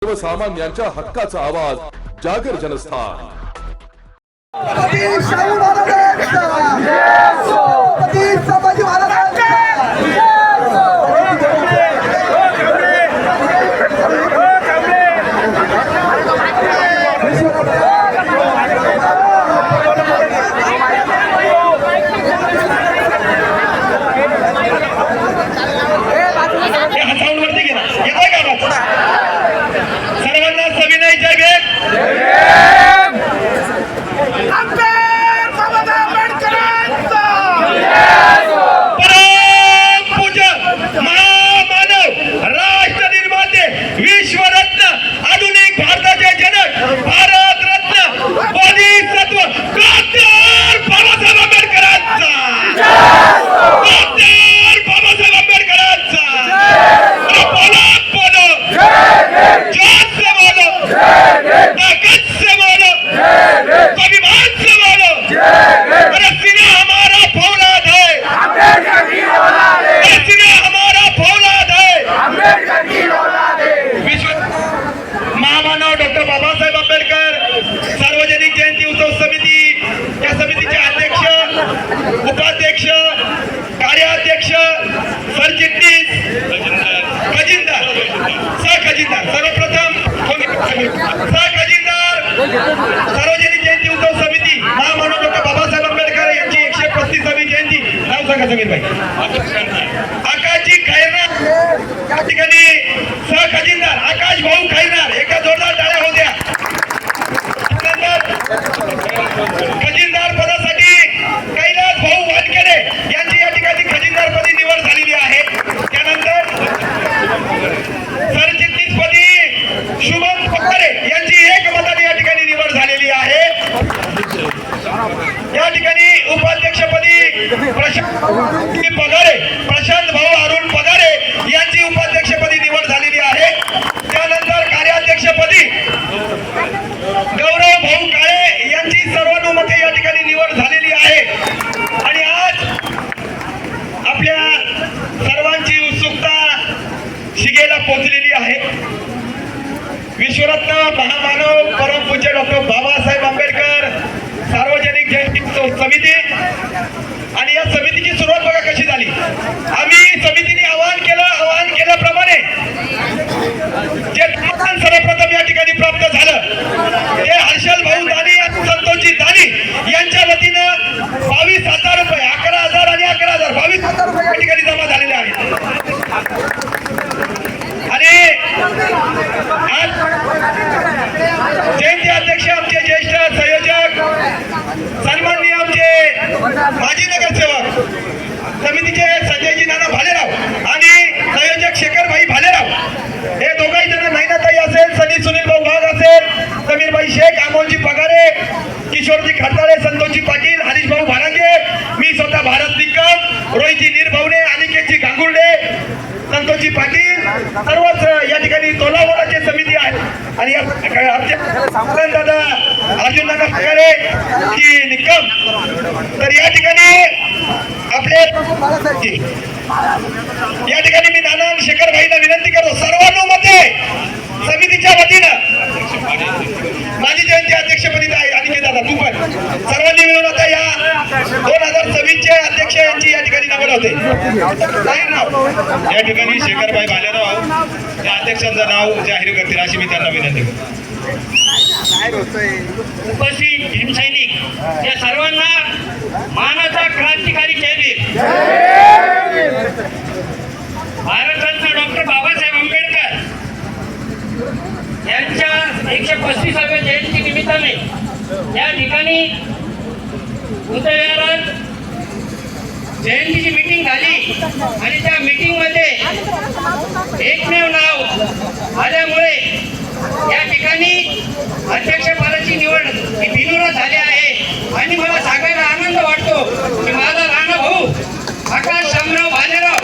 सर्वसामान्यांच्या हक्काचा आवाज जागर जनस्थान। उपाध्यक्ष, कार्याध्यक्ष, सरचिटणीस, खजिनदार, सहखजिनदार, सर्वप्रथम सहखजिनदार सार्वजनिक जयंती उत्सव समिती महामानव डॉक्टर बाबासाहेब आंबेडकर यांची 135वी जयंती। नाव सांगा समीर भाई। आकाशजी खैरनार या ठिकाणी सहखजिनदार आकाश भाऊ खैरनार, एका जोरदार टाळ्या होऊ द्या। खजिनदार पदासाठी कैलास भाऊ वानखेडे यांची या ठिकाणी खजिनदार पदी निवड झालेली आहे। त्यानंतर सरचिटणीस पदी शुभम पगारे यांची एकमताने या ठिकाणी निवड झालेली आहे। या ठिकाणी उपाध्यक्षपदी प्रशांत भाऊ अरुण पगारे यांची उपाध्यक्षपदी निवड झालेली आहे। त्यानंतर कार्याध्यक्षपदी गौरव भाऊ काळे यांची सर्वानुमते या ठिकाणी निवड झालेली आहे। आणि आज आपल्या सर्वांची उत्सुकता शिगेला पोहोचलेली आहे। विश्वरत्न महामानव परमपूज्य डॉक्टर बाबासाहेब आंबेडकर सार्वजनिक जयंती समिती, आणि या समितीची सुरुवात बघा कशी झाली। आम्ही समितीने आवाहन केल्याप्रमाणे जे सर्वप्रथम या ठिकाणी प्राप्त झालं ते हर्षल भाऊ दानी आणि संतोषजी दानी यांच्या वतीनं 22,000 रुपये, 11,000 आणि 11,000 22,000 रुपये या ठिकाणी जमा झालेले आहेत। आणि आज जयंती अध्यक्ष आमचे ज्येष्ठ संयोजक सन्माननीय आमचे माजी नगरसेवक समितीचे संजयजी नाना भालेराव आणि संयोजक शेखरभाई भालेराव, हे दोघंही जण नैनाताई असेल, सनी सुनील भाऊ वाघ असेल, समीरभाई शेख, अमोलजी पगारे, किशोरजी खडताळे, संतोषजी पाटील, हरीश भाऊ भारांगे, मी स्वतः भारत निकम, रोहितजी निर्भवणे, अनिकेतजी गांगुर्डे, संतोषजी पाटील, सर्वच या ठिकाणी तोलावडाची समिती आहे। आणि आमचे दादा अर्जुन दादा पगारे की निकम, तर या ठिकाणी आपले या ठिकाणी मी नाना शेखर भाईंना विनंती करतो सर्वानुमते समितीच्या वतीनं माझी जयंती अध्यक्षपदी आहे। आणि दादा तू पण सर्वांनी मिळून आता या 2026 चे अध्यक्ष यांची या ठिकाणी निवड होते। या ठिकाणी शेखरभाई भालेराव या अध्यक्षांचं नाव जाहीर करतील अशी मी त्यांना विनंती करतो। उपस्थित भीमसैनिक या सर्वांना मानाचा क्रांतिकारी जयवीर भारतरत्न डॉक्टर बाबासाहेब आंबेडकर यांच्या 135व्या जयंती निमित्ताने या ठिकाणी उदयविहारात जयंतीची मीटिंग झाली आणि त्या मीटिंग मध्ये एकमेव नाव आल्यामुळे या ठिकाणी अध्यक्षपदाची निवड ही बिनविरोध झाली आहे। आणि मला सांगायला आनंद वाटतो की माझा राणा भाऊ आकाश शामराव भालेराव